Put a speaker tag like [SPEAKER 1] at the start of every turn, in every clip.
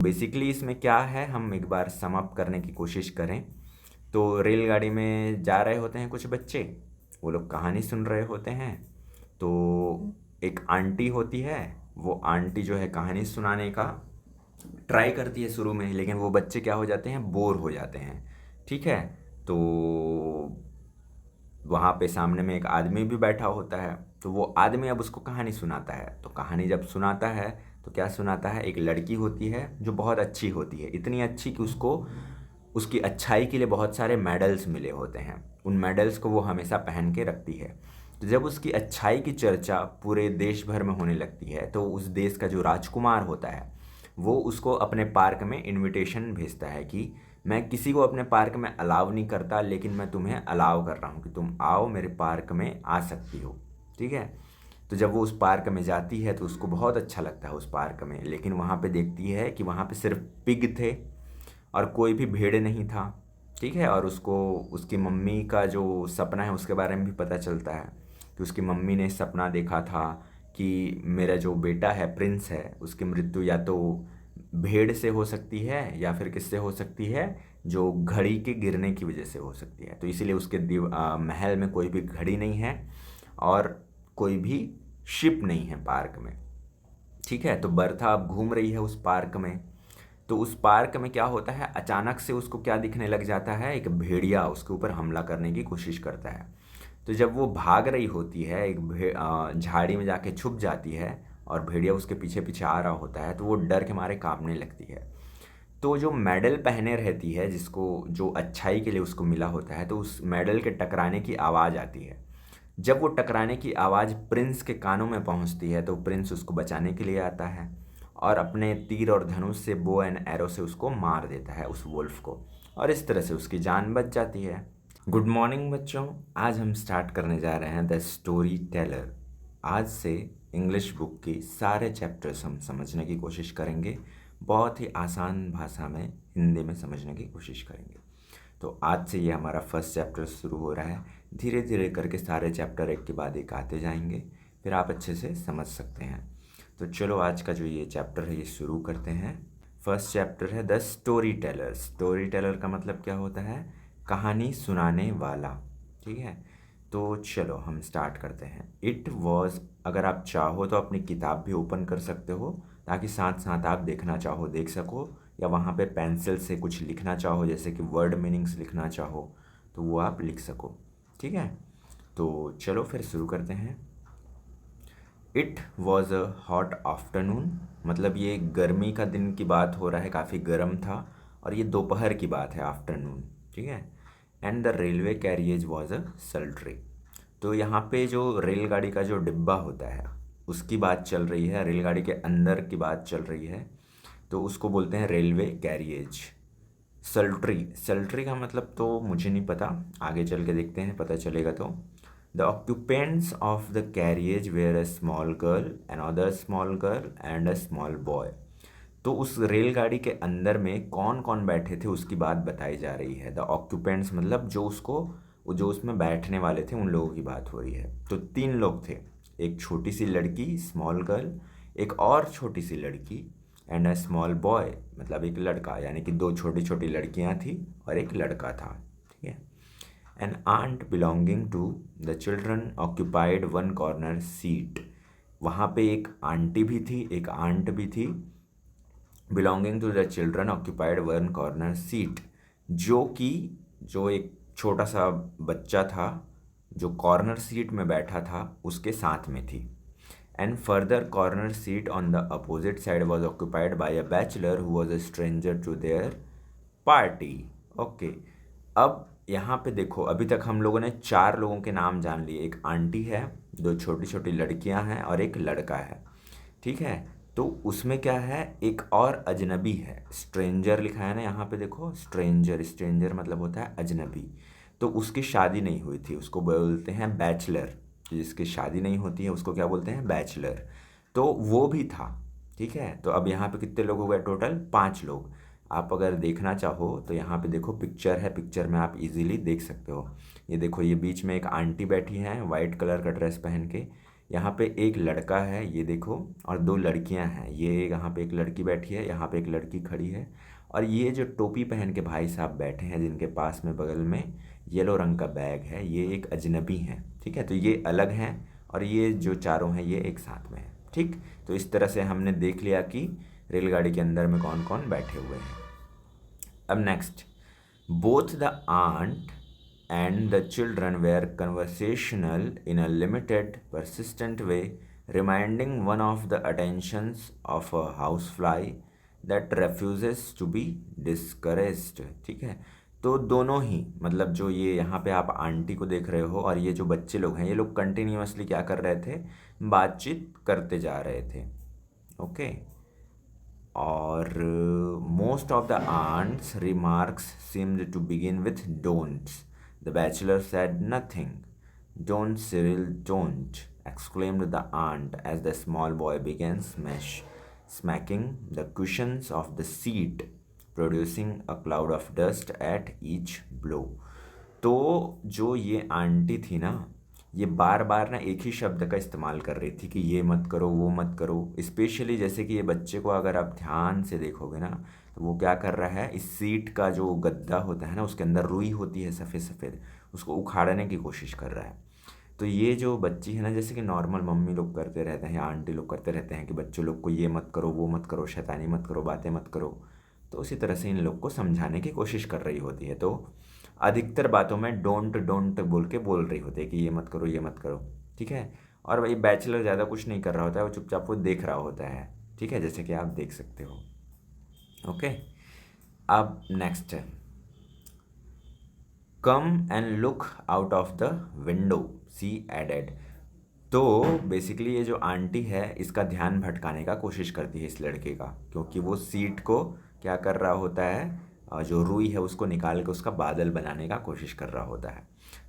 [SPEAKER 1] Basically इसमें क्या है, हम एक बार सम अप करने की कोशिश करें तो रेलगाड़ी में जा रहे होते हैं कुछ बच्चे, वो लोग कहानी सुन रहे होते हैं। तो एक आंटी होती है, वो आंटी जो है कहानी सुनाने का ट्राई करती है शुरू में, लेकिन वो बच्चे क्या हो जाते हैं, बोर हो जाते हैं। ठीक है। तो वहाँ पे सामने में एक आदमी भी बैठा होता है, तो वो आदमी अब उसको कहानी सुनाता है। तो कहानी जब सुनाता है तो क्या सुनाता है, एक लड़की होती है जो बहुत अच्छी होती है, इतनी अच्छी कि उसको उसकी अच्छाई के लिए बहुत सारे मेडल्स मिले होते हैं। उन मेडल्स को वो हमेशा पहन के रखती है। तो जब उसकी अच्छाई की चर्चा पूरे देश भर में होने लगती है तो उस देश का जो राजकुमार होता है वो उसको अपने पार्क में इनविटेशन भेजता है कि मैं किसी को अपने पार्क में अलाउ नहीं करता, लेकिन मैं तुम्हें अलाउ कर रहा हूँ कि तुम आओ मेरे पार्क में आ सकती हो। ठीक है। तो जब वो उस पार्क में जाती है तो उसको बहुत अच्छा लगता है उस पार्क में, लेकिन वहाँ पे देखती है कि वहाँ पे सिर्फ पिग थे और कोई भी भेड़ नहीं था। ठीक है। और उसको उसकी मम्मी का जो सपना है उसके बारे में भी पता चलता है कि उसकी मम्मी ने सपना देखा था कि मेरा जो बेटा है प्रिंस है उसकी मृत्यु या तो भेड़ से हो सकती है या फिर किससे हो सकती है, जो घड़ी के गिरने की वजह से हो सकती है। तो इसीलिए उसके महल में कोई भी घड़ी नहीं है और कोई भी शिप नहीं है पार्क में। ठीक है। तो बर्था अब घूम रही है उस पार्क में। तो उस पार्क में क्या होता है, अचानक से उसको क्या दिखने लग जाता है, एक भेड़िया उसके ऊपर हमला करने की कोशिश करता है। तो जब वो भाग रही होती है, एक झाड़ी में जाके छुप जाती है और भेड़िया उसके पीछे पीछे आ रहा होता है, तो वो डर के मारे कांपने लगती है। तो जो मेडल पहने रहती है, जिसको जो अच्छाई के लिए उसको मिला होता है, तो उस मेडल के टकराने की आवाज़ आती है। जब वो टकराने की आवाज़ प्रिंस के कानों में पहुंचती है तो प्रिंस उसको बचाने के लिए आता है और अपने तीर और धनुष से, बो एंड एरो से उसको मार देता है उस वुल्फ को, और इस तरह से उसकी जान बच जाती है। गुड मॉर्निंग बच्चों, आज हम स्टार्ट करने जा रहे हैं द स्टोरी टेलर। आज से इंग्लिश बुक की सारे चैप्टर्स हम समझने की कोशिश करेंगे, बहुत ही आसान भाषा में हिंदी में समझने की कोशिश करेंगे। तो आज से ये हमारा फर्स्ट चैप्टर शुरू हो रहा है। धीरे धीरे करके सारे चैप्टर एक के बाद एक आते जाएंगे, फिर आप अच्छे से समझ सकते हैं। तो चलो आज का जो ये चैप्टर है ये शुरू करते हैं। फर्स्ट चैप्टर है the story teller. Story teller का मतलब क्या होता है, कहानी सुनाने वाला। ठीक है। तो चलो हम स्टार्ट करते हैं। इट वॉज, अगर आप चाहो तो अपनी किताब भी ओपन कर सकते हो ताकि साथ साथ आप देखना चाहो देख सको, या वहाँ पे पेंसिल से कुछ लिखना चाहो जैसे कि वर्ड मीनिंग्स लिखना चाहो तो वो आप लिख सको। ठीक है। तो चलो फिर शुरू करते हैं। It was a hot afternoon, मतलब ये गर्मी का दिन की बात हो रहा है, काफ़ी गर्म था और ये दोपहर की बात है, आफ्टरनून। ठीक है। And the railway carriage was a सल्ट्री। तो यहाँ पे जो रेलगाड़ी का जो डिब्बा होता है उसकी बात चल रही है, रेलगाड़ी के अंदर की बात चल रही है, तो उसको बोलते हैं रेलवे कैरियज। सल्ट्री, सल्ट्री का मतलब तो मुझे नहीं पता, आगे चल के देखते हैं पता चलेगा। तो the occupants of the carriage were a small girl, another small girl and a small boy. तो उस रेलगाड़ी के अंदर में कौन कौन बैठे थे उसकी बात बताई जा रही है। द ऑक्यूपेंट्स मतलब जो उसमें बैठने वाले थे उन लोगों की बात हो रही है। तो तीन लोग थे, एक छोटी सी लड़की स्मॉल गर्ल, एक और छोटी सी लड़की, एंड अ स्मॉल बॉय मतलब एक लड़का, यानी कि दो छोटी छोटी लड़कियां थी और एक लड़का था। ठीक है। An aunt belonging to the children occupied one corner seat. वहाँ पे एक आंटी भी थी, एक आंट भी थी। Belonging to the children occupied one corner seat, जो कि जो एक छोटा सा बच्चा था जो कॉर्नर सीट में बैठा था उसके साथ में थी। And further corner seat on the opposite side was occupied by a bachelor who was a stranger to their party. Okay. अब यहाँ पे देखो, अभी तक हम लोगों ने चार लोगों के नाम जान लिए, एक आंटी है, दो छोटी छोटी लड़कियां हैं और एक लड़का है। ठीक है। तो उसमें क्या है, एक और अजनबी है, स्ट्रेंजर लिखा है ना यहाँ पे देखो, स्ट्रेंजर, स्ट्रेंजर मतलब होता है अजनबी। तो उसकी शादी नहीं हुई थी, उसको बोलते हैं बैचलर। जिसकी शादी नहीं होती है उसको क्या बोलते हैं, बैचलर। तो वो भी था। ठीक है। तो अब यहाँ पे कितने लोग हो गए, टोटल पांच लोग। आप अगर देखना चाहो तो यहाँ पे देखो पिक्चर है, पिक्चर में आप इजीली देख सकते हो। ये देखो, ये बीच में एक आंटी बैठी हैं वाइट कलर का ड्रेस पहन के, यहाँ पे एक लड़का है, ये देखो, और दो लड़कियाँ हैं। ये यहाँ पे एक लड़की बैठी है, यहाँ पे एक लड़की खड़ी है, और ये जो टोपी पहन के भाई साहब बैठे हैं जिनके पास में बगल में येलो रंग का बैग है, ये एक अजनबी हैं। ठीक है, तो ये अलग हैं और ये जो चारों हैं ये एक साथ में हैं। ठीक, तो इस तरह से हमने देख लिया कि रेलगाड़ी के अंदर में कौन कौन बैठे हुए हैं। अब next, both the aunt and the children were conversational in a limited, persistent way, reminding one of the attentions of a housefly that refuses to be discouraged। ठीक है, तो दोनों ही, मतलब जो ये यहाँ पे आप आंटी को देख रहे हो और ये जो बच्चे लोग हैं, ये लोग कंटिन्यूअसली क्या कर रहे थे, बातचीत करते जा रहे थे। ओके, और most of the aunt's remarks seemed to begin with don'ts. The bachelor said nothing. Don't, Cyril, don't, exclaimed the aunt as the small boy began smacking the cushions of the seat, producing a cloud of dust at each blow। तो जो ये aunty थी ना, ये बार बार ना एक ही शब्द का इस्तेमाल कर रही थी कि ये मत करो, वो मत करो। स्पेशली जैसे कि ये बच्चे को अगर आप ध्यान से देखोगे ना, तो वो क्या कर रहा है, इस सीट का जो गद्दा होता है ना, उसके अंदर रुई होती है सफ़ेद सफ़ेद, उसको उखाड़ने की कोशिश कर रहा है। तो ये जो बच्ची है ना, जैसे कि नॉर्मल मम्मी लोग करते रहते हैं या आंटी लोग करते रहते हैं कि बच्चों लोग को ये मत करो, वो मत करो, शैतानी मत करो, बातें मत करो, तो उसी तरह से इन लोग को समझाने की कोशिश कर रही होती है। तो अधिकतर बातों में डोंट डोंट बोल रही होती है कि ये मत करो, ये मत करो। ठीक है, और भाई बैचलर ज़्यादा कुछ नहीं कर रहा होता है, वो चुपचाप वो देख रहा होता है। ठीक है, जैसे कि आप देख सकते हो। ओके, अब नेक्स्ट है, come and look out of the window, she added. तो बेसिकली ये जो आंटी है, इसका ध्यान भटकाने का कोशिश करती है इस लड़के का, क्योंकि वो सीट को क्या कर रहा होता है, जो रुई है उसको निकाल के उसका बादल बनाने का कोशिश कर रहा होता है।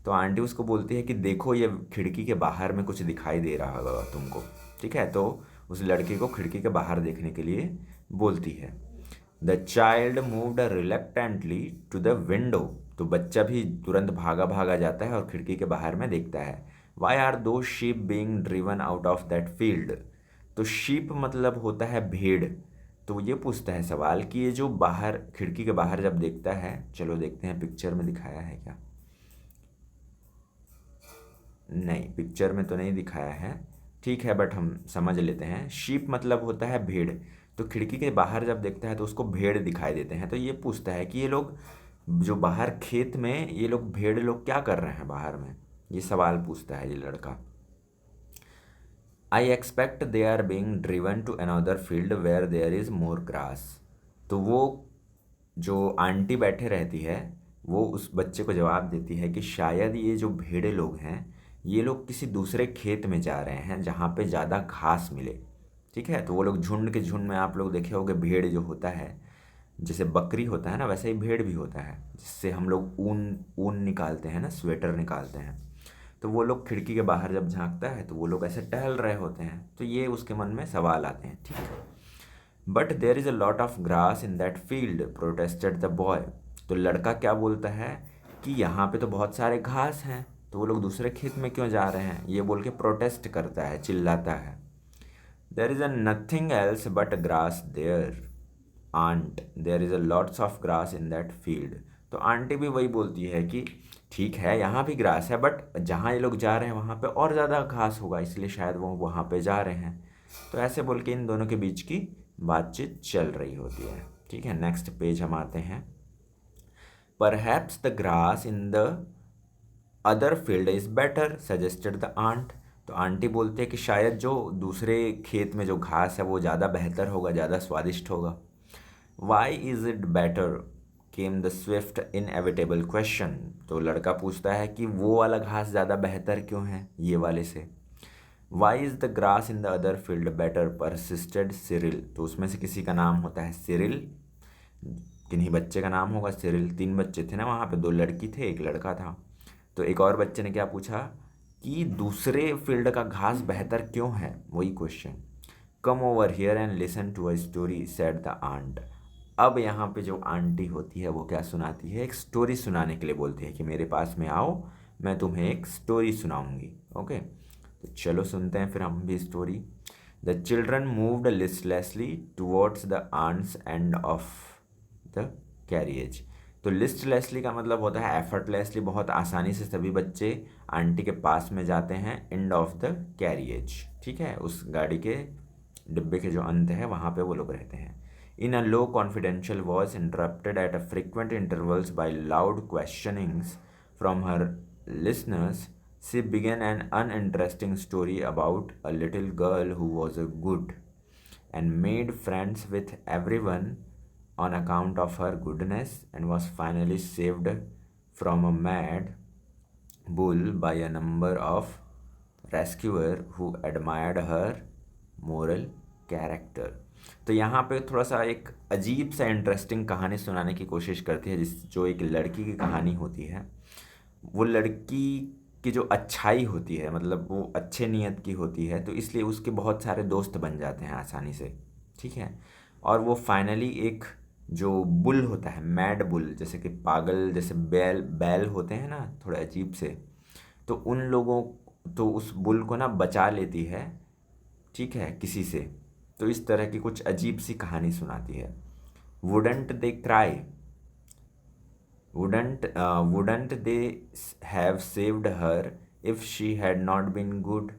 [SPEAKER 1] तो आंटी उसको बोलती है कि देखो ये खिड़की के बाहर में कुछ दिखाई दे रहा होगा तुमको। ठीक है, तो उस लड़के को खिड़की के बाहर देखने के लिए बोलती है। The child moved reluctantly to the window. तो बच्चा भी तुरंत भागा भागा जाता है और खिड़की के बाहर में देखता है। वाई आर दो sheep being driven out of that field. तो शीप मतलब होता है भेड़। तो ये पूछता है सवाल कि ये जो बाहर खिड़की के बाहर जब देखता है, चलो देखते हैं पिक्चर में दिखाया है क्या, नहीं पिक्चर में तो नहीं दिखाया है। ठीक है, बट हम समझ लेते हैं। शीप मतलब होता है भेड़। तो खिड़की के बाहर जब देखता है तो उसको भेड़ दिखाई देते हैं। तो ये पूछता है कि ये लोग जो बाहर खेत में, ये लोग भेड़ लोग क्या कर रहे हैं बाहर में, ये सवाल पूछता है ये लड़का। I expect they are being driven to another field where there is more grass. तो वो जो आंटी बैठे रहती है, वो उस बच्चे को जवाब देती है कि शायद ये जो भेड़े लोग हैं, ये लोग किसी दूसरे खेत में जा रहे हैं जहाँ पे ज़्यादा घास मिले। ठीक है, तो वो लोग झुंड के झुंड में, आप लोग देखे होंगे भेड़ जो होता है, जैसे बकरी होता है ना, वैसे ही भेड़ भी होता है, जिससे हम लोग ऊन ऊन निकालते हैं ना, स्वेटर निकालते हैं। तो वो लोग खिड़की के बाहर जब झांकता है तो वो लोग ऐसे टहल रहे होते हैं। तो ये उसके मन में सवाल आते हैं। ठीक है, but there is a lot of grass in that field, protested the boy. तो लड़का क्या बोलता है कि यहाँ पे तो बहुत सारे घास हैं, तो वो लोग दूसरे खेत में क्यों जा रहे हैं, ये बोल के प्रोटेस्ट करता है, चिल्लाता है। There is a nothing else but grass there aunt, there is a lots of grass in that field. तो आंटी भी वही बोलती है कि ठीक है, यहाँ भी ग्रास है, बट जहाँ ये लोग जा रहे हैं वहाँ पे और ज़्यादा घास होगा, इसलिए शायद वो वहाँ पे जा रहे हैं। तो ऐसे बोल के इन दोनों के बीच की बातचीत चल रही होती है। ठीक है, नेक्स्ट पेज हम आते हैं। Perhaps the grass in the other field is better, suggested the aunt. तो आंटी बोलते हैं कि शायद जो दूसरे खेत में जो घास है वो ज़्यादा बेहतर होगा, ज़्यादा स्वादिष्ट होगा। Why is it better came the swift inevitable question. तो लड़का पूछता है कि वो वाला घास ज़्यादा बेहतर क्यों है ये वाले से। Why is the grass in the other field better, persisted Cyril. तो उसमें से किसी का नाम होता है सिरिल, किन्हीं बच्चे का नाम होगा सिरिल। 3 बच्चे थे ना वहाँ पे, 2 लड़की थे, 1 लड़का था। तो एक और बच्चे ने क्या पूछा कि दूसरे फील्ड का घास बेहतर क्यों है, वही question. Come over here and listen to a story, said the aunt. अब यहाँ पे जो आंटी होती है वो क्या सुनाती है, एक स्टोरी सुनाने के लिए बोलती है कि मेरे पास में आओ, मैं तुम्हें एक स्टोरी सुनाऊंगी। ओके, तो चलो सुनते हैं फिर हम भी story. The children moved listlessly towards the aunt's end of the carriage. तो लिस्टलेसली का मतलब होता है एफर्टलेसली, बहुत आसानी से सभी बच्चे आंटी के पास में जाते हैं। एंड ऑफ द कैरियज, ठीक है, उस गाड़ी के डिब्बे के जो अंत है वहाँ पे वो लोग रहते हैं। In a low confidential voice interrupted at a frequent intervals by loud questionings from her listeners, she began an uninteresting story about a little girl who was a good and made friends with everyone on account of her goodness and was finally saved from a mad bull by a number of rescuers who admired her moral character। तो यहाँ पे थोड़ा सा एक अजीब सा interesting कहानी सुनाने की कोशिश करती है, जो एक लड़की की कहानी होती है। वो लड़की की जो अच्छाई होती है, मतलब वो अच्छे नीयत की होती है, तो इसलिए उसके बहुत सारे दोस्त बन जाते हैं आसानी से, ठीक है। और वो फाइनली एक जो बुल होता है, मैड बुल, जैसे कि पागल, जैसे बैल बैल होते हैं ना थोड़े अजीब से, तो उन लोगों, तो उस बुल को ना बचा लेती है, ठीक है, किसी से। तो इस तरह की कुछ अजीब सी कहानी सुनाती है। Wouldn't they cry, wouldn't they have saved her if she had not been good?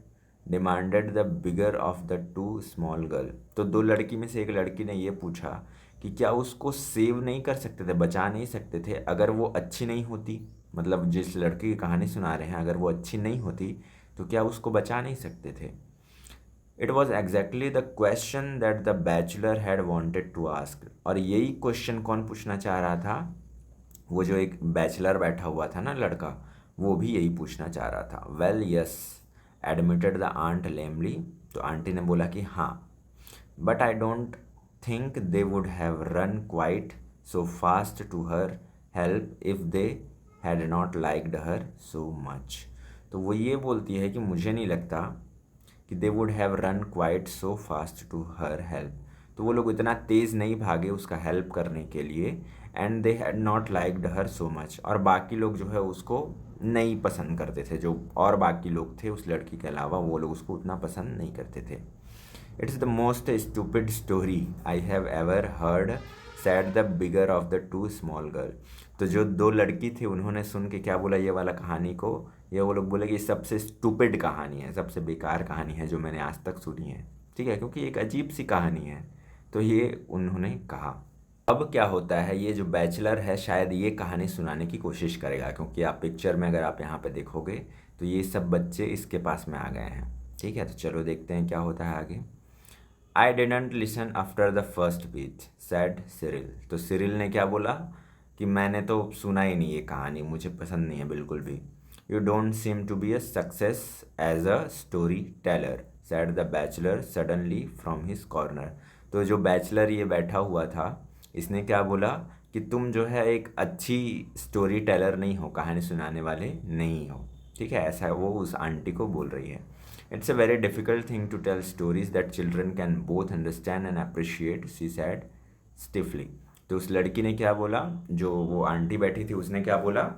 [SPEAKER 1] Demanded the bigger of the two small girl। तो दो लड़की में से एक लड़की ने ये पूछा कि क्या उसको सेव नहीं कर सकते थे, बचा नहीं सकते थे, अगर वो अच्छी नहीं होती। मतलब जिस लड़की की कहानी सुना रहे हैं, अगर वो अच्छी नहीं होती तो क्या उसको बचा नहीं सकते थे। It was exactly the question that the bachelor had wanted to ask. और यही क्वेश्चन कौन पूछना चाह रहा था, वो जो एक बैचलर बैठा हुआ था ना लड़का, वो भी यही पूछना चाह रहा था। Well yes admitted the aunt lamely. तो आंटी ने बोला कि हाँ, but I don't think they would have run quite so fast to her help if they had not liked her so much. तो वो ये बोलती है कि मुझे नहीं लगता कि they would have run quite so fast to her help. तो वो लोग इतना तेज़ नहीं भागे उसका हेल्प करने के लिए। And they had not liked her so much. और बाकी लोग जो है उसको नहीं पसंद करते थे, जो और बाकी लोग थे उस लड़की के अलावा, वो लोग उसको उतना पसंद नहीं करते थे। It's the most stupid story I have ever heard, sad the bigger of the two small girl. तो जो दो लड़की थी उन्होंने सुन के क्या बोला ये वाला कहानी को, ये वो लोग बोले कि सबसे स्टूपिड कहानी है, सबसे बेकार कहानी है जो मैंने आज तक सुनी है, ठीक है, क्योंकि एक अजीब सी कहानी है। तो ये उन्होंने कहा। अब क्या होता है, ये जो बैचलर है शायद ये कहानी सुनाने की कोशिश करेगा, क्योंकि आप पिक्चर में अगर आप यहाँ पे देखोगे तो ये सब बच्चे इसके पास में आ गए हैं, ठीक है। तो चलो देखते हैं क्या होता है आगे। I didn't listen after the first beach, sad Cyril. तो सिरिल ने क्या बोला कि मैंने तो सुना ही नहीं ये कहानी, मुझे पसंद नहीं है बिल्कुल भी। You don't seem to be a success as a storyteller, said the bachelor suddenly from his corner. तो जो बैचलर ये बैठा हुआ था, इसने क्या बोला कि तुम जो है एक अच्छी स्टोरी टेलर नहीं हो, कहानी सुनाने वाले नहीं हो, ठीक है, ऐसा वो उस आंटी को बोल रही है। It's a very difficult thing to tell stories that children can both understand and appreciate, she said stiffly. तो उस लड़की ने क्या बोला, जो वो आंटी बैठी थी उसने क्या बोला,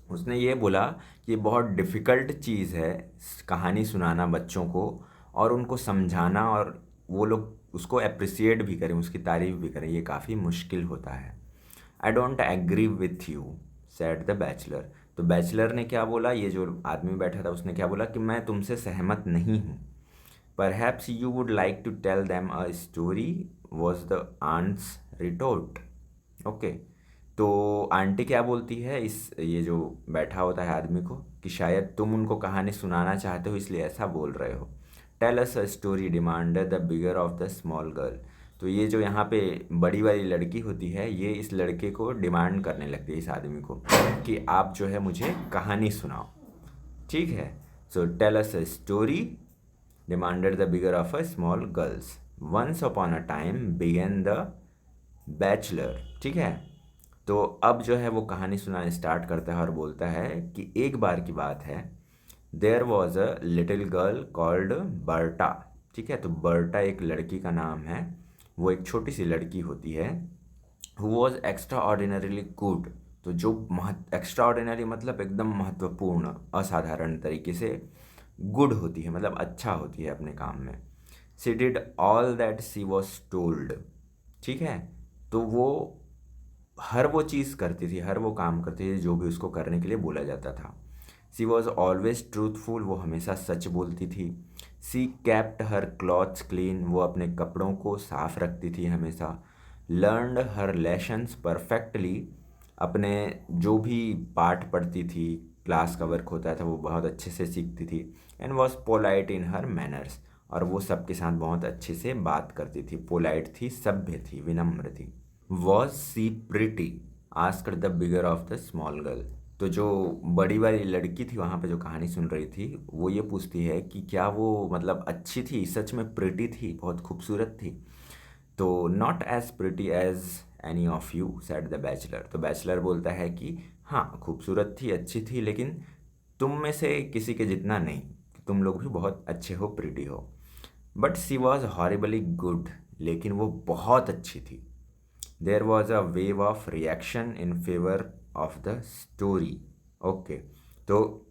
[SPEAKER 1] उसने ये बोला कि ये बहुत डिफ़िकल्ट चीज़ है कहानी सुनाना बच्चों को, और उनको समझाना, और वो लोग उसको अप्रिसिएट भी करें, उसकी तारीफ़ भी करें, ये काफ़ी मुश्किल होता है। I don't agree with you, said the bachelor. तो बैचलर ने क्या बोला, ये जो आदमी बैठा था उसने क्या बोला कि मैं तुमसे सहमत नहीं हूँ। Perhaps you would like to tell them a story, was the aunt's retort. Okay, तो आंटी क्या बोलती है इस ये जो बैठा होता है आदमी को, कि शायद तुम उनको कहानी सुनाना चाहते हो इसलिए ऐसा बोल रहे हो। Tell us a story, demanded the bigger of the small girl. तो ये जो यहाँ पे बड़ी वाली लड़की होती है, ये इस लड़के को डिमांड करने लगती है, इस आदमी को, कि आप जो है मुझे कहानी सुनाओ, ठीक है। So tell us a story, demanded the bigger of a small girls. Once upon a time began the bachelor, ठीक है। तो अब जो है वो कहानी सुनाना स्टार्ट करता है और बोलता है कि एक बार की बात है, there was a little girl called Bertha, ठीक है। तो बर्टा एक लड़की का नाम है, वो एक छोटी सी लड़की होती है। Who was extra ordinarily good. तो जो एक्स्ट्रा ऑर्डिनरी मतलब एकदम महत्वपूर्ण, असाधारण तरीके से गुड होती है, मतलब अच्छा होती है अपने काम में। She did all that she was told. ठीक है, तो वो हर वो चीज़ करती थी, हर वो काम करती थी जो भी उसको करने के लिए बोला जाता था। सी वॉज ऑलवेज ट्रूथफुल, वो हमेशा सच बोलती थी। सी कैप्ट हर क्लॉथ्स क्लीन, वो अपने कपड़ों को साफ रखती थी हमेशा। लर्नड हर लेसन्स परफेक्टली, अपने जो भी पाठ पढ़ती थी, क्लास का वर्क होता था, वो बहुत अच्छे से सीखती थी। And was polite in her manners, और वो सबके साथ बहुत अच्छे से बात करती थी, पोलाइट थी, सभ्य थी, विनम्र थी। Was she pretty, asked the bigger of the small girl. तो जो बड़ी वाली लड़की थी वहाँ पे जो कहानी सुन रही थी, वो ये पूछती है कि क्या वो मतलब अच्छी थी, सच में प्रिटी थी, बहुत खूबसूरत थी। तो not as pretty as any of you said the bachelor. तो बैचलर बोलता है कि हाँ खूबसूरत थी, अच्छी थी, लेकिन तुम में से किसी के जितना नहीं, तुम लोग भी बहुत अच्छे हो, प्रिटी हो। But she was horribly good, लेकिन वो बहुत अच्छी थी। There was a wave of reaction in favour of the story. Okay, तो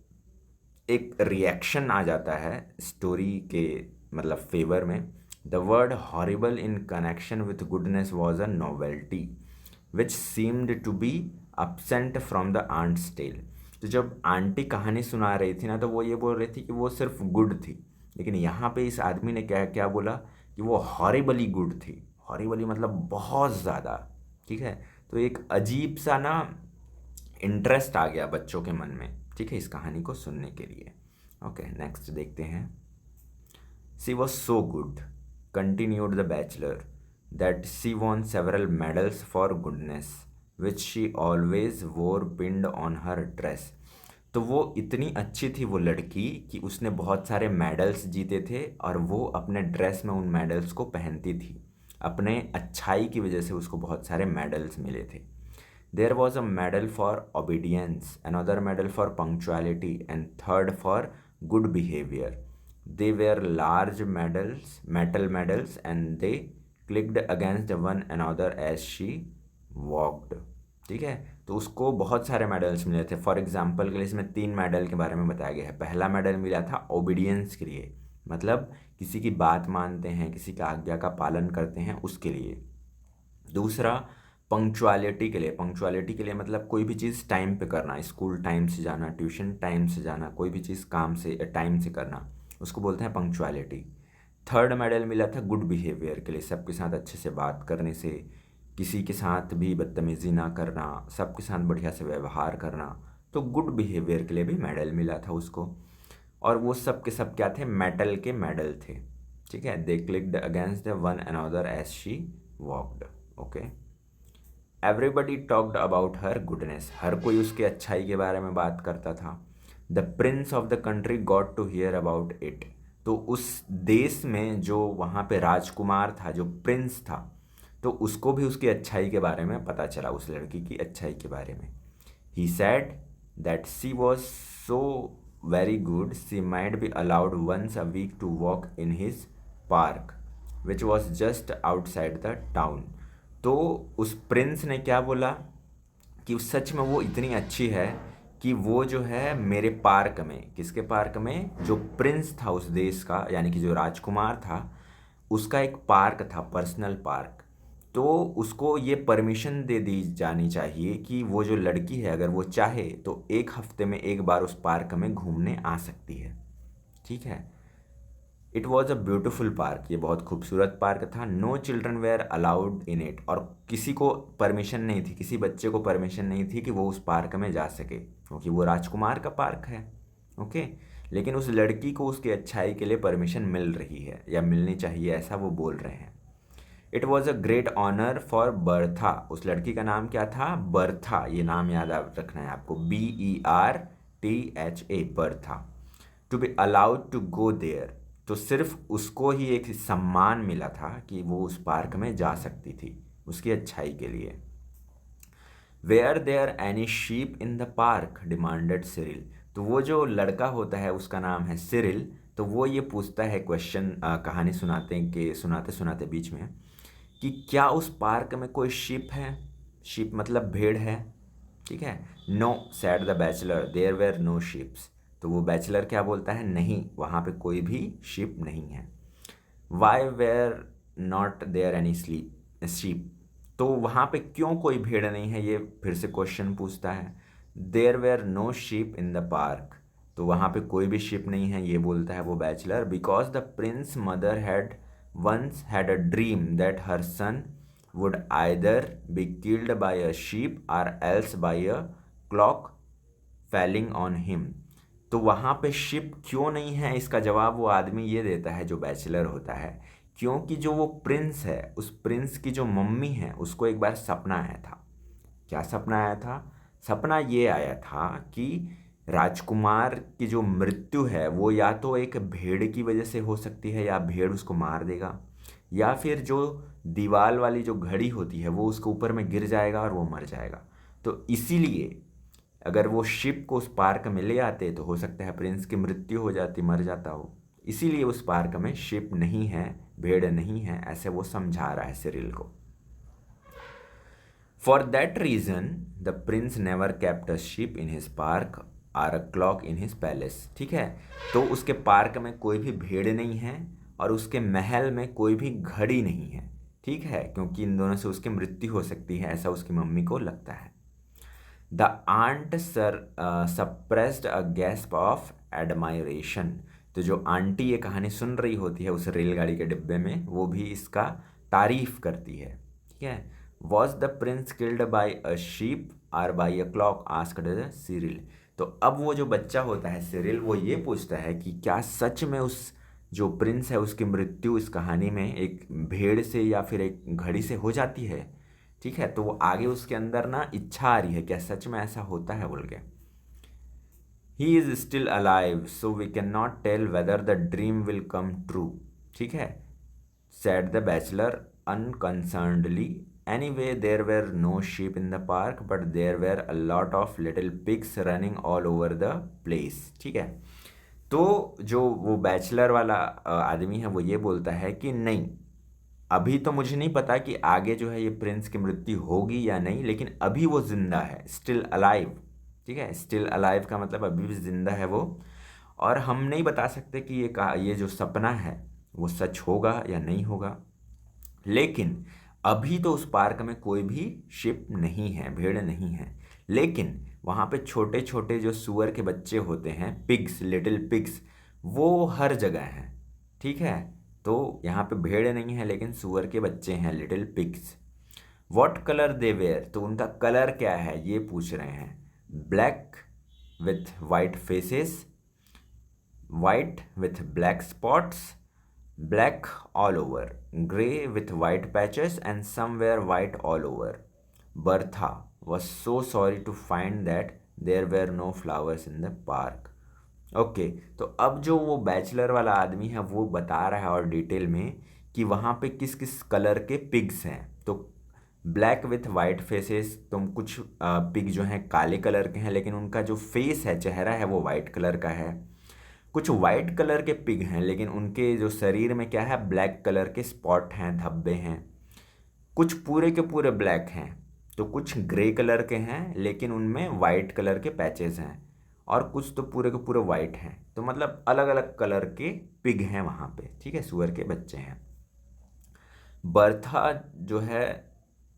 [SPEAKER 1] एक रिएक्शन आ जाता है स्टोरी के मतलब फेवर में। The word horrible in connection with goodness was a novelty which seemed to be absent from the aunt's tale. तो जब aunty कहानी सुना रही थी ना, तो वो ये बोल रही थी कि वो सिर्फ गुड थी, लेकिन यहाँ पे इस आदमी ने क्या क्या बोला कि वो हॉरिबली गुड थी। हॉरिबली मतलब बहुत ज़्यादा। ठीक है, तो एक अजीब सा ना इंटरेस्ट आ गया बच्चों के मन में, ठीक है, इस कहानी को सुनने के लिए। ओके, नेक्स्ट देखते हैं। She was so good, continued the bachelor, that she von several medals for goodness which she always वोर पिंड ऑन हर ड्रेस। तो वो इतनी अच्छी थी वो लड़की कि उसने बहुत सारे मेडल्स जीते थे, और वो अपने ड्रेस में उन मेडल्स को पहनती थी। अपने अच्छाई की वजह से उसको बहुत सारे मेडल्स मिले थे। There was a medal for obedience, another medal for punctuality, and third for good behavior. They were large medals, metal medals, and they clicked against one another as she walked. ठीक है, तो उसको बहुत सारे medals मिले थे। For example के लिए इसमें 3 मेडल के बारे में बताया गया है। पहला मेडल मिला था ओबीडियंस के लिए, मतलब किसी की बात मानते हैं, किसी का आज्ञा का पालन करते हैं, उसके लिए। दूसरा पंक्चुअलिटी के लिए। पंक्चुअलिटी के लिए मतलब कोई भी चीज़ टाइम पे करना, स्कूल टाइम से जाना, ट्यूशन टाइम से जाना, कोई भी चीज़ काम से टाइम से करना, उसको बोलते हैं पंक्चुअलिटी। थर्ड मेडल मिला था गुड बिहेवियर के लिए, सबके साथ अच्छे से बात करने से, किसी के साथ भी बदतमीज़ी ना करना, सबके साथ बढ़िया से व्यवहार करना, तो गुड बिहेवियर के लिए भी मेडल मिला था उसको। और वो सब के सब क्या थे, मेटल के मेडल थे। ठीक है, they clicked against the one another as she walked. Okay, everybody talked about her goodness, हर कोई उसके अच्छाई के बारे में बात करता था। The prince of the country got to hear about it. तो उस देश में जो वहाँ पे राजकुमार था, जो प्रिंस था, तो उसको भी उसकी अच्छाई के बारे में पता चला, उस लड़की की अच्छाई के बारे में। He said that she was so very good she might be allowed once a week to walk in his park which was just outside the town. तो उस प्रिंस ने क्या बोला कि सच में वो इतनी अच्छी है कि वो जो है मेरे पार्क में, किसके पार्क में, जो प्रिंस था उस देश का, यानी कि जो राजकुमार था, उसका एक पार्क था, पर्सनल पार्क। तो उसको ये परमिशन दे दी जानी चाहिए कि वो जो लड़की है अगर वो चाहे तो 1 हफ्ते में एक बार उस पार्क में घूमने आ सकती है। ठीक है, it was a beautiful park, ये बहुत खूबसूरत पार्क था। No children were allowed in it, और किसी को परमिशन नहीं थी, किसी बच्चे को परमिशन नहीं थी कि वो उस पार्क में जा सके, क्योंकि वो राजकुमार का पार्क है। ओके, लेकिन उस लड़की को उसकी अच्छाई के लिए परमिशन मिल रही है, या मिलनी चाहिए, ऐसा वो बोल रहे हैं। It was a great honour for Bertha, उस लड़की का नाम क्या था, बर्था, ये नाम याद रखना है आपको, BERTHA, Bertha. To be allowed to go there, तो सिर्फ उसको ही एक सम्मान मिला था कि वो उस पार्क में जा सकती थी उसकी अच्छाई के लिए। Were there any sheep in the park demanded Cyril. तो वो जो लड़का होता है उसका नाम है सिरिल, तो वो ये पूछता है क्वेश्चन, कहानी सुनाते सुनाते बीच में, कि क्या उस पार्क में कोई शिप है। शिप मतलब भेड़ है। ठीक है, no said the bachelor, there were no ships. तो वो बैचलर क्या बोलता है, नहीं वहाँ पे कोई भी शीप नहीं है। Why were not there any sheep, तो वहाँ पे क्यों कोई भेड़ नहीं है, ये फिर से क्वेश्चन पूछता है। There were no sheep in the park, तो वहाँ पे कोई भी शिप नहीं है, ये बोलता है वो bachelor. Because the prince mother had once had a dream that her son would either be killed by a sheep or else by a clock falling on him. तो वहाँ पे शिप क्यों नहीं है, इसका जवाब वो आदमी ये देता है जो बैचलर होता है, क्योंकि जो वो प्रिंस है, उस प्रिंस की जो मम्मी है उसको एक बार सपना आया था। क्या सपना आया था? सपना ये आया था कि राजकुमार की जो मृत्यु है वो या तो एक भेड़ की वजह से हो सकती है, या भेड़ उसको मार देगा, या फिर जो दीवार वाली जो घड़ी होती है वो उसके ऊपर में गिर जाएगा और वो मर जाएगा। तो इसीलिए अगर वो शिप को उस पार्क में ले आते तो हो सकता है प्रिंस की मृत्यु हो जाती, मर जाता हो। इसीलिए उस पार्क में शिप नहीं है, भेड़ नहीं है, ऐसे वो समझा रहा है सिरिल को। For that reason the prince never kept a ship in his park or a clock in his palace. ठीक है, तो उसके पार्क में कोई भी भेड़ नहीं है और उसके महल में कोई भी घड़ी नहीं है। ठीक है, क्योंकि इन दोनों से उसकी मृत्यु हो सकती है, ऐसा उसकी मम्मी को लगता है। The aunt suppressed a gasp of admiration, तो जो आंटी ये कहानी सुन रही होती है उस रेलगाड़ी के डिब्बे में, वो भी इसका तारीफ करती है। ठीक है, was the prince killed by a sheep or by a clock, asked the Cyril. तो अब वो जो बच्चा होता है सिरिल, वो ये पूछता है कि क्या सच में उस जो प्रिंस है उसकी मृत्यु इस कहानी में एक भेड़ से या फिर एक घड़ी से हो जाती है। ठीक है, तो वो आगे उसके अंदर ना इच्छा आ रही है, क्या सच में ऐसा होता है बोल के। He is still alive so we can not tell whether the dream will come true. ठीक है, said the bachelor unconcernedly. Anyway, there were no sheep in the park, but there were a lot of little pigs running all over the place. ठीक है, तो जो वो bachelor वाला आदमी है वो ये बोलता है कि नहीं, अभी तो मुझे नहीं पता कि आगे जो है ये प्रिंस की मृत्यु होगी या नहीं, लेकिन अभी वो जिंदा है, स्टिल अलाइव। ठीक है, स्टिल अलाइव का मतलब अभी भी जिंदा है वो। और हम नहीं बता सकते कि ये जो सपना है वो सच होगा या नहीं होगा, लेकिन अभी तो उस पार्क में कोई भी शिप नहीं है, भेड़ नहीं है। लेकिन वहाँ पे छोटे छोटे जो सुअर के बच्चे होते हैं, पिग्स, लिटिल पिग्स, वो हर जगह हैं। ठीक है, तो यहाँ पे भेड़ नहीं है लेकिन सुअर के बच्चे हैं, little pigs. What colour they were, तो उनका कलर क्या है ये पूछ रहे हैं। Black with white faces, white with black spots, black all over, grey with white patches, and somewhere white all over. Bertha was so sorry to find that there were no flowers in the park. Okay, तो अब जो वो bachelor वाला आदमी है वो बता रहा है और डिटेल में कि वहाँ पे किस किस कलर के पिग्स हैं। तो ब्लैक विथ वाइट फेसेस, तुम कुछ पिग जो हैं काले कलर के हैं लेकिन उनका जो फेस है, चेहरा है, वो वाइट कलर का है। कुछ वाइट कलर के पिग हैं लेकिन उनके जो शरीर में क्या है, ब्लैक कलर के स्पॉट हैं, धब्बे हैं। कुछ पूरे के पूरे ब्लैक हैं, तो कुछ ग्रे कलर के हैं लेकिन उनमें वाइट कलर के पैचेस हैं, और कुछ तो पूरे के पूरे वाइट हैं। तो मतलब अलग अलग कलर के पिग हैं वहाँ पे। ठीक है, सुअर के बच्चे हैं। बर्था जो है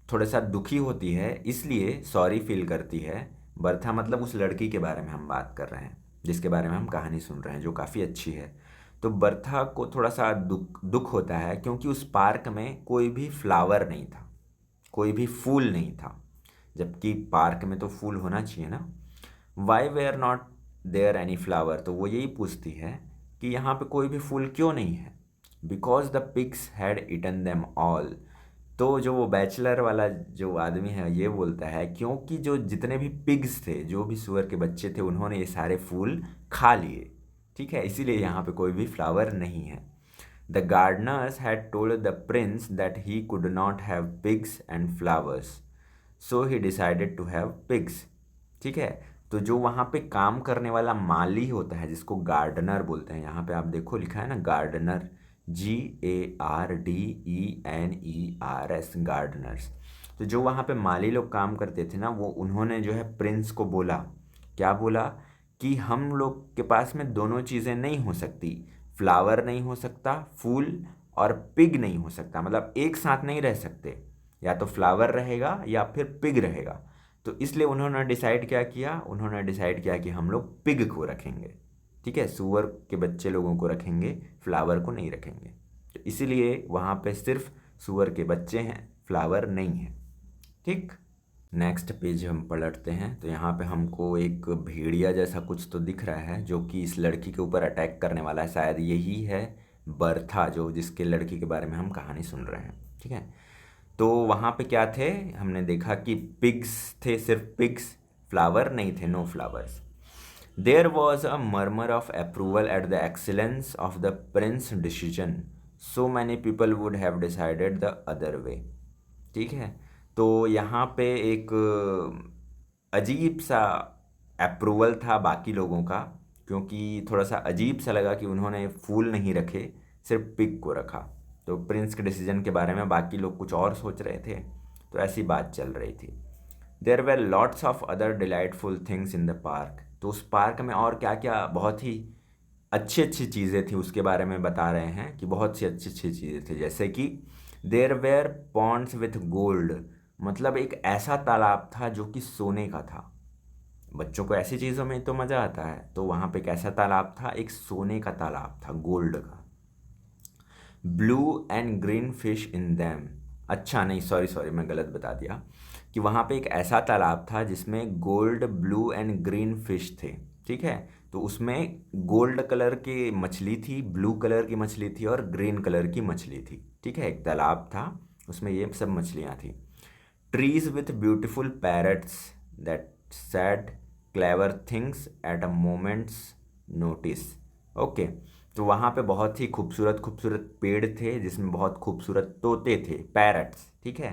[SPEAKER 1] थोड़ा सा दुखी होती है, इसलिए सॉरी फील करती है। बर्था मतलब उस लड़की के बारे में हम बात कर रहे हैं जिसके बारे में हम कहानी सुन रहे हैं, जो काफ़ी अच्छी है। तो बर्था को थोड़ा सा दुख दुख होता है क्योंकि उस पार्क में कोई भी फ्लावर नहीं था, कोई भी फूल नहीं था, जबकि पार्क में तो फूल होना चाहिए ना। Why were not there any flower, तो वो यही पूछती है कि यहाँ पे कोई भी फूल क्यों नहीं है। Because the pigs had eaten them all, तो जो वो बैचलर वाला जो आदमी है ये बोलता है क्योंकि जो जितने भी पिग्स थे, जो भी सुअर के बच्चे थे, उन्होंने ये सारे फूल खा लिए। ठीक है, इसीलिए यहाँ पे कोई भी फ्लावर नहीं है। The gardeners had told the prince that he could not have pigs and flowers, so he decided to have pigs. ठीक है, तो जो वहाँ पे काम करने वाला माली होता है जिसको गार्डनर बोलते हैं, यहाँ पे आप देखो लिखा है ना गार्डनर, GARDENERS, गार्डनर्स। तो जो वहाँ पे माली लोग काम करते थे ना, वो उन्होंने जो है प्रिंस को बोला, क्या बोला कि हम लोग के पास में दोनों चीज़ें नहीं हो सकती, फ्लावर नहीं हो सकता, फूल, और पिग नहीं हो सकता, मतलब एक साथ नहीं रह सकते, या तो फ्लावर रहेगा या फिर पिग रहेगा। तो इसलिए उन्होंने डिसाइड क्या किया, उन्होंने डिसाइड किया कि हम लोग पिग को रखेंगे, ठीक है, सुअर के बच्चे लोगों को रखेंगे, फ्लावर को नहीं रखेंगे। तो इसीलिए वहाँ पे सिर्फ सुअर के बच्चे हैं, फ्लावर नहीं है, ठीक। नेक्स्ट पेज हम पलटते हैं तो यहाँ पे हमको एक भेड़िया जैसा कुछ तो दिख रहा है जो कि इस लड़की के ऊपर अटैक करने वाला है। शायद यही है बर्था, जो जिसके लड़की के बारे में हम कहानी सुन रहे हैं, ठीक है। तो वहाँ पे क्या थे, हमने देखा कि पिग्स थे, सिर्फ पिग्स, फ्लावर नहीं थे, no flowers. There was a murmur of approval at the excellence of the prince decision, so many people would have decided the other way, ठीक है। तो यहाँ पे एक अजीब सा अप्रूवल था बाकी लोगों का, क्योंकि थोड़ा सा अजीब सा लगा कि उन्होंने फूल नहीं रखे, सिर्फ पिग को रखा। तो प्रिंस के डिसीजन के बारे में बाकी लोग कुछ और सोच रहे थे, तो ऐसी बात चल रही थी। There were lots of other delightful things in the park, तो उस पार्क में और क्या क्या बहुत ही अच्छी अच्छी चीज़ें थी उसके बारे में बता रहे हैं कि बहुत सी अच्छी अच्छी चीज़ें थी, जैसे कि there were ponds with gold, मतलब एक ऐसा तालाब था जो कि सोने का था। बच्चों को ऐसी चीज़ों में तो मज़ा आता है, तो वहाँ पे एक ऐसा तालाब था, एक सोने का तालाब था, गोल्ड का। Blue and green fish in them, अच्छा नहीं, सॉरी सॉरी, मैं गलत बता दिया कि वहाँ पे एक ऐसा तालाब था जिसमें gold, blue and green fish थे, ठीक है। तो उसमें गोल्ड कलर की मछली थी, ब्लू कलर की मछली थी और ग्रीन कलर की मछली थी, ठीक है। एक तालाब था, उसमें ये सब मछलियाँ थी। Trees with beautiful parrots that sad clever things at a moments notice, okay. तो वहाँ पे बहुत ही खूबसूरत खूबसूरत पेड़ थे जिसमें बहुत खूबसूरत तोते थे, पैरट्स, ठीक है,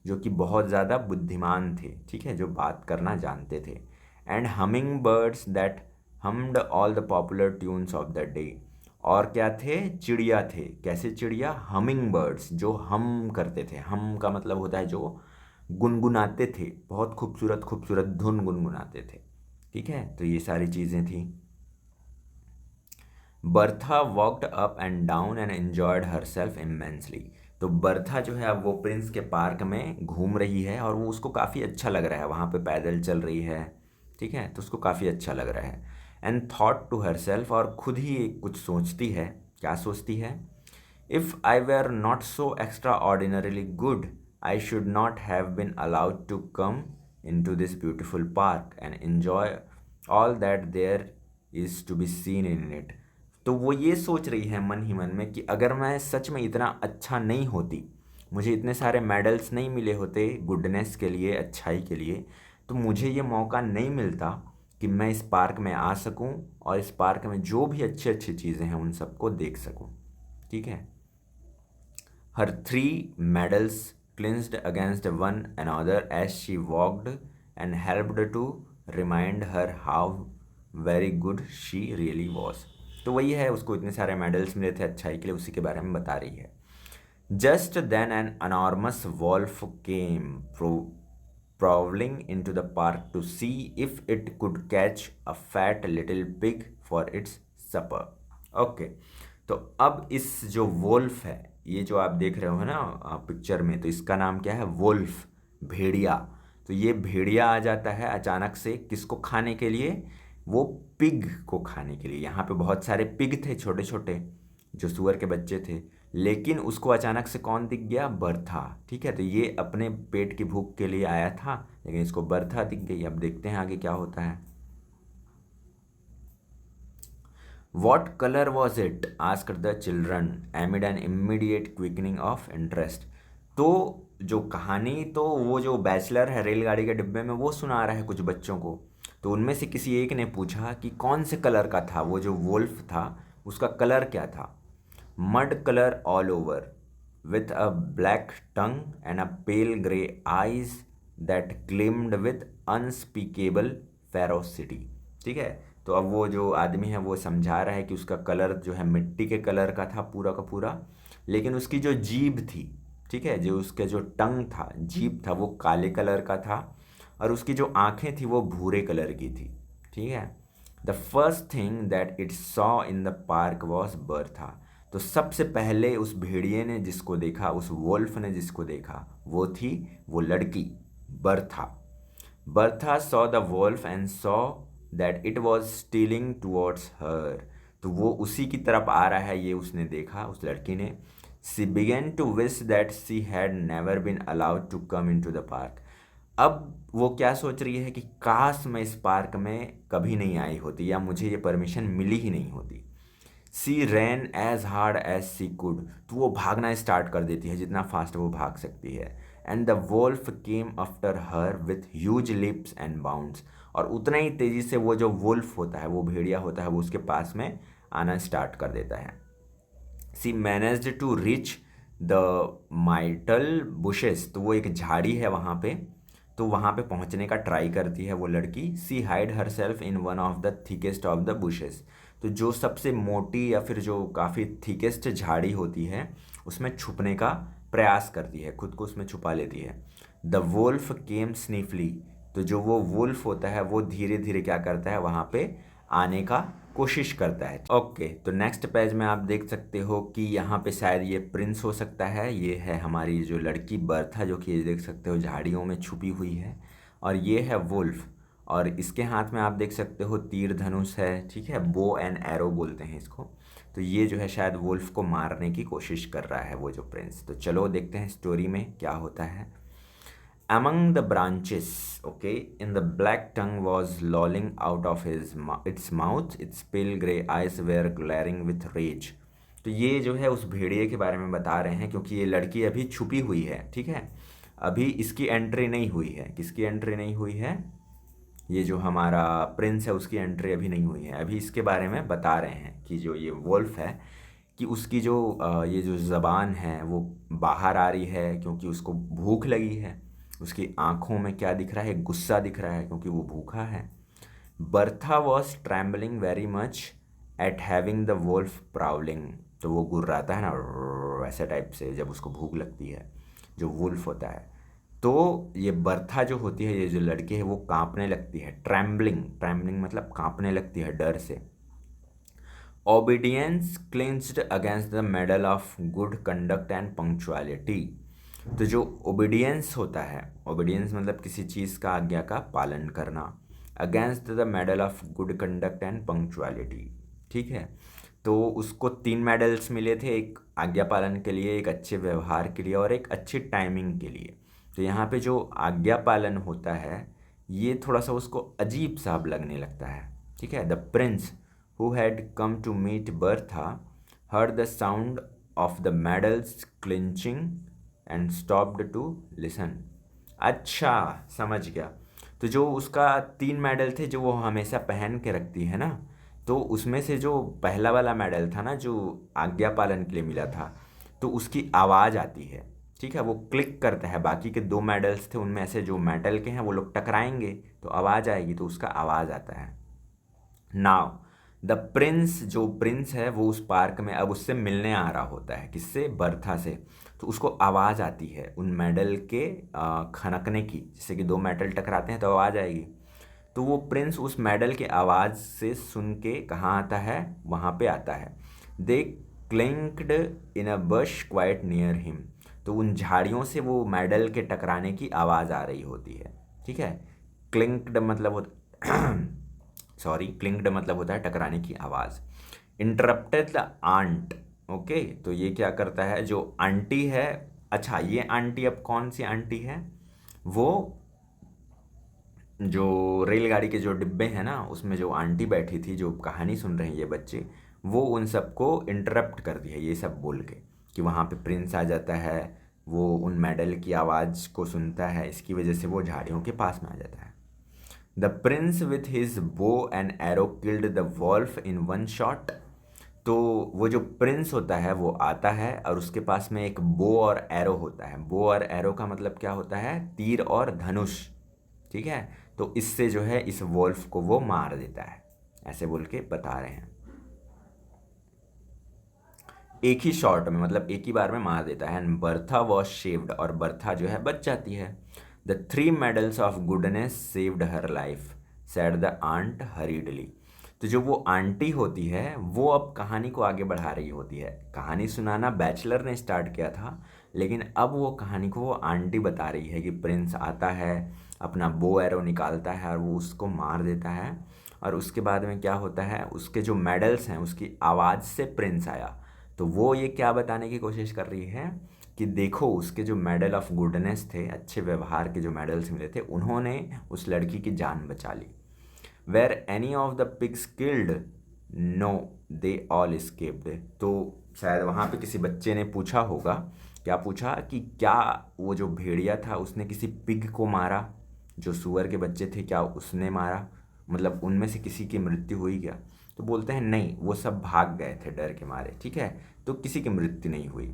[SPEAKER 1] जो कि बहुत ज़्यादा बुद्धिमान थे, ठीक है, जो बात करना जानते थे। And humming birds that hummed all the popular tunes of the day, और क्या थे, चिड़िया थे। कैसे चिड़िया, हमिंग बर्ड्स, जो हम करते थे, हम का मतलब होता है जो गुनगुनाते थे, बहुत खूबसूरत खूबसूरत धुन गुनगुनाते थे, ठीक है। तो ये सारी चीज़ें थी। Bertha walked up and down and enjoyed her self immensely, तो बर्था जो है अब वो प्रिंस के पार्क में घूम रही है और वो उसको काफ़ी अच्छा लग रहा है, वहाँ पे पैदल चल रही है, ठीक है, तो उसको काफ़ी अच्छा लग रहा है। And thought to herself, और खुद ही कुछ सोचती है, क्या सोचती है, if I were not so extraordinarily good, I should not have been allowed to come into this beautiful park and enjoy all that there is to be seen in it. तो वो ये सोच रही है मन ही मन में कि अगर मैं सच में इतना अच्छा नहीं होती, मुझे इतने सारे मेडल्स नहीं मिले होते गुडनेस के लिए, अच्छाई के लिए, तो मुझे ये मौका नहीं मिलता कि मैं इस पार्क में आ सकूं और इस पार्क में जो भी अच्छी अच्छी चीज़ें हैं उन सबको देख सकूं, ठीक है। Her three medals clinched against one another as she walked and helped to remind her how very good she really was। तो वही है, उसको इतने सारे मेडल्स मिले थे अच्छाई के लिए, उसी के बारे में बता रही है। Just then an enormous wolf came prowling into the park to see if it could catch a fat little pig for its supper। Okay, तो अब इस जो वोल्फ है, ये जो आप देख रहे हो ना पिक्चर में, तो इसका नाम क्या है, वोल्फ, भेड़िया। तो ये भेड़िया आ जाता है अचानक से, किसको खाने के लिए, वो पिग को खाने के लिए। यहाँ पे बहुत सारे पिग थे, छोटे छोटे, जो सुअर के बच्चे थे, लेकिन उसको अचानक से कौन दिख गया, बर्था, ठीक है। तो ये अपने पेट की भूख के लिए आया था, लेकिन इसको बर्था दिख गई। अब देखते हैं आगे क्या होता है। What color was it? asked the children amid an immediate quickening of interest। तो जो कहानी, तो वो जो बैचलर है रेलगाड़ी के डिब्बे में, वो सुना रहा है कुछ बच्चों को। तो उनमें से किसी एक ने पूछा कि कौन से कलर का था वो जो वोल्फ था, उसका कलर क्या था। Mud colour all over, with a black tongue and a pale grey eyes that gleamed with unspeakable ferocity, ठीक है। तो अब वो जो आदमी है वो समझा रहा है कि उसका कलर जो है मिट्टी के कलर का था पूरा का पूरा, लेकिन उसकी जो जीभ थी, ठीक है, जो उसके जो टंग था, जीभ था, वो काले कलर का था, और उसकी जो आंखें थी वो भूरे कलर की थी, ठीक है। The first thing that it saw in the park was Bertha. तो सबसे पहले उस भेड़िए ने जिसको देखा, उस वोल्फ ने जिसको देखा, वो थी वो लड़की Bertha. Bertha saw the Wolff and saw that it was stealing towards her. तो वो उसी की तरफ आ रहा है, ये उसने देखा, उस लड़की ने। She began to wish that she had never been allowed to come into the park. अब वो क्या सोच रही है कि काश मैं इस पार्क में कभी नहीं आई होती, या मुझे ये परमिशन मिली ही नहीं होती। She ran as hard as she could. तो वो भागना स्टार्ट कर देती है जितना फास्ट वो भाग सकती है। And the Wolff came after her with huge lips and bounds. और उतना ही तेज़ी से वो जो वुल्फ होता है, वो भेड़िया होता है, वो उसके पास में आना स्टार्ट कर देता है। She managed to reach the myrtle bushes. तो वो एक झाड़ी है वहाँ पे, तो वहाँ पे पहुँचने का ट्राई करती है वो लड़की। She hid herself in one of the thickest of the bushes. तो जो सबसे मोटी या फिर जो काफ़ी थिकेस्ट झाड़ी होती है, उसमें छुपने का प्रयास करती है, खुद को उसमें छुपा लेती है। द वोल्फ केम स्नीफली। तो जो वो वुल्फ होता है वो धीरे धीरे क्या करता है, वहाँ पे आने का कोशिश करता है। ओके, तो नेक्स्ट पेज में आप देख सकते हो कि यहाँ पे शायद ये प्रिंस हो सकता है। ये है हमारी जो लड़की बर्था, जो कि ये देख सकते हो झाड़ियों में छुपी हुई है। और ये है वुल्फ, और इसके हाथ में आप देख सकते हो तीर धनुष है, ठीक है, बो एंड एरो बोलते हैं इसको। तो ये जो है शायद वुल्फ को मारने की कोशिश कर रहा है वो जो प्रिंस। तो चलो देखते हैं स्टोरी में क्या होता है। Among the branches, okay, in the black tongue was lolling out of its mouth. Its pale grey eyes were glaring with rage. तो ये जो है उस भेड़िए के बारे में बता रहे हैं, क्योंकि ये लड़की अभी छुपी हुई है, ठीक है। अभी इसकी एंट्री नहीं हुई है। किसकी एंट्री नहीं हुई है? ये जो हमारा प्रिंस है उसकी एंट्री अभी नहीं हुई है। अभी इसके बारे में बता रहे हैं कि जो ये वोल्फ है, कि उसकी जो ये जो ज़बान है वो बाहर आ रही है क्योंकि उसको भूख लगी है। उसकी आंखों में क्या दिख रहा है? गुस्सा दिख रहा है, क्योंकि वो भूखा है। Bertha was trembling very much at having the wolf prowling. तो वो गुर्राता है ना वैसे टाइप से जब उसको भूख लगती है, जो वुल्फ होता है। तो ये बर्था जो होती है, ये जो लड़की है, वो कांपने लगती है। ट्रैम्बलिंग, ट्रैम्बलिंग मतलब कांपने लगती है डर से। Obedience clinched against the medal of good conduct and punctuality. तो जो ओबीडियंस होता है, ओबीडियंस मतलब किसी चीज़ का आज्ञा का पालन करना, against the medal of good conduct and punctuality, ठीक है। तो उसको 3 मेडल्स मिले थे, एक आज्ञा पालन के लिए, एक अच्छे व्यवहार के लिए, और एक अच्छी टाइमिंग के लिए। तो यहाँ पे जो आज्ञा पालन होता है, ये थोड़ा सा उसको अजीब सा अब लगने लगता है, ठीक है। The prince who had come to meet Bertha heard the sound of the medals clinching and stopped to listen। अच्छा, समझ गया। तो जो उसका 3 मेडल थे जो वो हमेशा पहन के रखती है ना, तो उसमें से जो पहला वाला मेडल था ना, जो आज्ञा पालन के लिए मिला था, तो उसकी आवाज़ आती है, ठीक है। वो क्लिक करता है, बाकी के 2 मेडल्स थे उनमें से जो मेटल के हैं वो लोग टकराएंगे तो आवाज़ आएगी, तो उसका आवाज़ आता है। नाउ द प्रिंस, जो प्रिंस है वो उस पार्क में अब उससे मिलने आ रहा होता है। किससे? बर्था से। तो उसको आवाज़ आती है उन मेडल के खनकने की, जैसे कि 2 मेडल टकराते हैं तो आवाज़ आएगी। तो वो प्रिंस उस मेडल के आवाज़ से सुन के कहाँ आता है? वहाँ पे आता है। दे क्लिंक्ड इन अ बश क्वाइट नियर हिम। तो उन झाड़ियों से वो मेडल के टकराने की आवाज़ आ रही होती है, ठीक है। क्लिंक्ड मतलब सॉरी, क्लिंक्ड मतलब होता है टकराने की आवाज़। Interrupted the aunt, okay. तो ये क्या करता है, जो आंटी है, अच्छा ये आंटी अब कौन सी आंटी है? वो जो रेलगाड़ी के जो डिब्बे हैं ना, उसमें जो आंटी बैठी थी, जो कहानी सुन रहे हैं ये बच्चे, वो उन सबको इंटरप्ट करती है ये सब बोल के, कि वहाँ पे प्रिंस आ जाता है, वो उन मेडल की आवाज़ को सुनता है, इसकी वजह से वो झाड़ियों के पास में आ जाता है। The prince with his bow and arrow killed the wolf in one shot. तो वो जो प्रिंस होता है वो आता है और उसके पास में एक बो और एरो होता है। बो और एरो का मतलब क्या होता है? तीर और धनुष, ठीक है। तो इससे जो है इस वॉल्फ को वो मार देता है, ऐसे बोल के बता रहे हैं। एक ही शॉट में, मतलब एक ही बार में मार देता है। एंड बर्था वॉज शेव्ड, और बर्था जो है बच जाती है। The 3 medals of goodness saved her life, said the aunt hurriedly. तो जो वो आंटी होती है वो अब कहानी को आगे बढ़ा रही होती है। कहानी सुनाना बैचलर ने स्टार्ट किया था, लेकिन अब वो कहानी को वो आंटी बता रही है कि प्रिंस आता है, अपना बो एरो निकालता है और वो उसको मार देता है। और उसके बाद में क्या होता है, उसके जो मेडल्स हैं उसकी आवाज़ से प्रिंस आया। तो वो ये क्या बताने की कोशिश कर रही है कि देखो उसके जो मेडल ऑफ गुडनेस थे, अच्छे व्यवहार के जो मेडल्स मिले थे, उन्होंने उस लड़की की जान बचा ली। Were any of the pigs killed, no they all escaped। तो शायद वहाँ पे किसी बच्चे ने पूछा होगा, क्या पूछा कि क्या वो जो भेड़िया था उसने किसी पिग को मारा, जो सुअर के बच्चे थे क्या उसने मारा, मतलब उनमें से किसी की मृत्यु हुई क्या? तो बोलते हैं नहीं, वो सब भाग गए थे डर के मारे, ठीक है, तो किसी की मृत्यु नहीं हुई।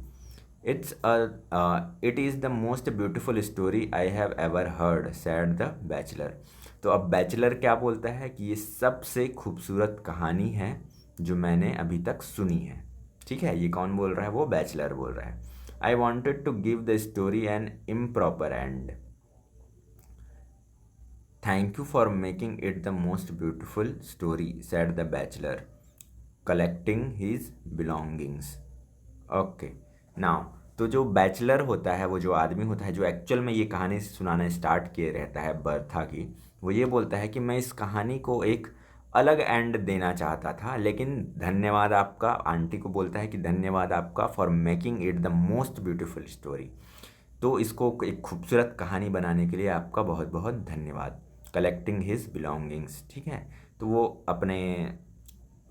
[SPEAKER 1] It is the most beautiful story I have ever heard, sad the bachelor. तो अब बैचलर क्या बोलता है कि ये सबसे खूबसूरत कहानी है जो मैंने अभी तक सुनी है, ठीक है। ये कौन बोल रहा है? वो बैचलर बोल रहा है। I wanted to give the story an improper end, thank you for making it the most beautiful story, said the bachelor collecting his belongings. Okay, now तो जो बैचलर होता है, वो जो आदमी होता है जो एक्चुअल में ये कहानी सुनाना स्टार्ट किए रहता है बर्था की, वो ये बोलता है कि मैं इस कहानी को एक अलग एंड देना चाहता था, लेकिन धन्यवाद आपका, आंटी को बोलता है कि धन्यवाद आपका for making it the most beautiful story. तो इसको एक खूबसूरत कहानी बनाने के लिए आपका बहुत बहुत धन्यवाद। कलेक्टिंग हिज बिलोंगिंग्स, ठीक है। तो वो अपने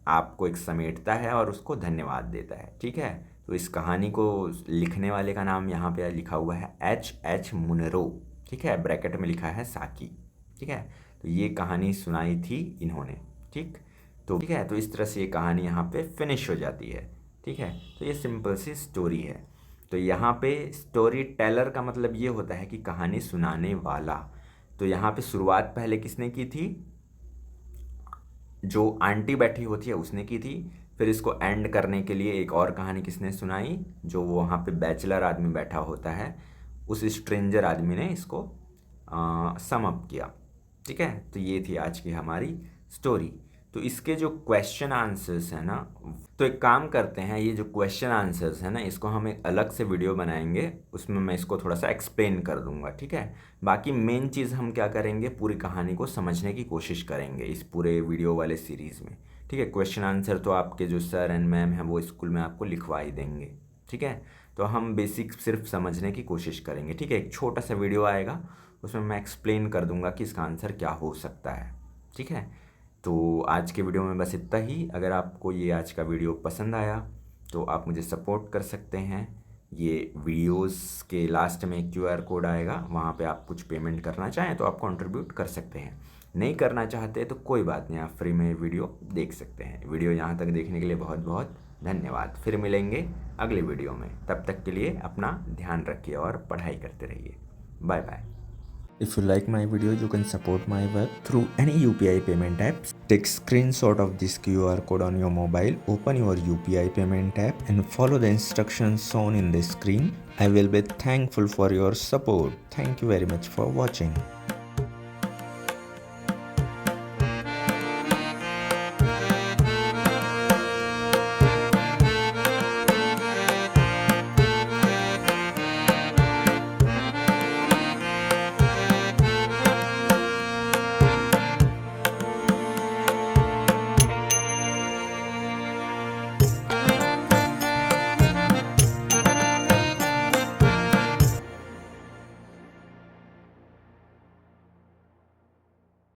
[SPEAKER 1] आप को एक समेटता है और उसको धन्यवाद देता है, ठीक है। तो इस कहानी को लिखने वाले का नाम यहाँ पे लिखा हुआ है H मुनरो, ठीक है, ब्रैकेट में लिखा है साकी, ठीक है। तो ये कहानी सुनाई थी इन्होंने, ठीक। तो ठीक है, तो इस तरह से ये कहानी यहाँ पे फिनिश हो जाती है, ठीक है। तो ये सिंपल सी स्टोरी है। तो यहाँ पे स्टोरी टेलर का मतलब ये होता है कि कहानी सुनाने वाला। तो यहाँ पे शुरुआत पहले किसने की थी? जो आंटी बैठी होती है उसने की थी। फिर इसको एंड करने के लिए एक और कहानी किसने सुनाई? जो वहाँ पे बैचलर आदमी बैठा होता है, उस स्ट्रेंजर आदमी ने इसको सम अप किया, ठीक है। तो ये थी आज की हमारी स्टोरी। तो इसके जो क्वेश्चन आंसर्स हैं ना, तो एक काम करते हैं, ये जो क्वेश्चन आंसर्स हैं ना, इसको हम एक अलग से वीडियो बनाएंगे, उसमें मैं इसको थोड़ा सा एक्सप्लेन कर दूंगा, ठीक है। बाकी मेन चीज़ हम क्या करेंगे, पूरी कहानी को समझने की कोशिश करेंगे इस पूरे वीडियो वाले सीरीज़ में, ठीक है। क्वेश्चन आंसर तो आपके जो सर एंड मैम हैं वो स्कूल में आपको लिखवा ही देंगे, ठीक है। तो हम बेसिक सिर्फ समझने की कोशिश करेंगे, ठीक है। एक छोटा सा वीडियो आएगा, उसमें मैं एक्सप्लेन कर दूंगा कि इसका आंसर क्या हो सकता है, ठीक है। तो आज के वीडियो में बस इतना ही। अगर आपको ये आज का वीडियो पसंद आया तो आप मुझे सपोर्ट कर सकते हैं। ये वीडियोस के लास्ट में QR कोड आएगा, वहाँ पे आप कुछ पेमेंट करना चाहें तो आप कंट्रीब्यूट कर सकते हैं। नहीं करना चाहते तो कोई बात नहीं, आप फ्री में वीडियो देख सकते हैं। वीडियो यहाँ तक देखने के लिए बहुत बहुत धन्यवाद। फिर मिलेंगे अगले वीडियो में, तब तक के लिए अपना ध्यान रखिए और पढ़ाई करते रहिए। Bye bye. If you like my video, you can support my work through any UPI payment apps. Take screenshot of this QR code on your mobile, open your UPI payment app and follow the instructions shown in the screen. I will be thankful for your support. Thank you very much for watching.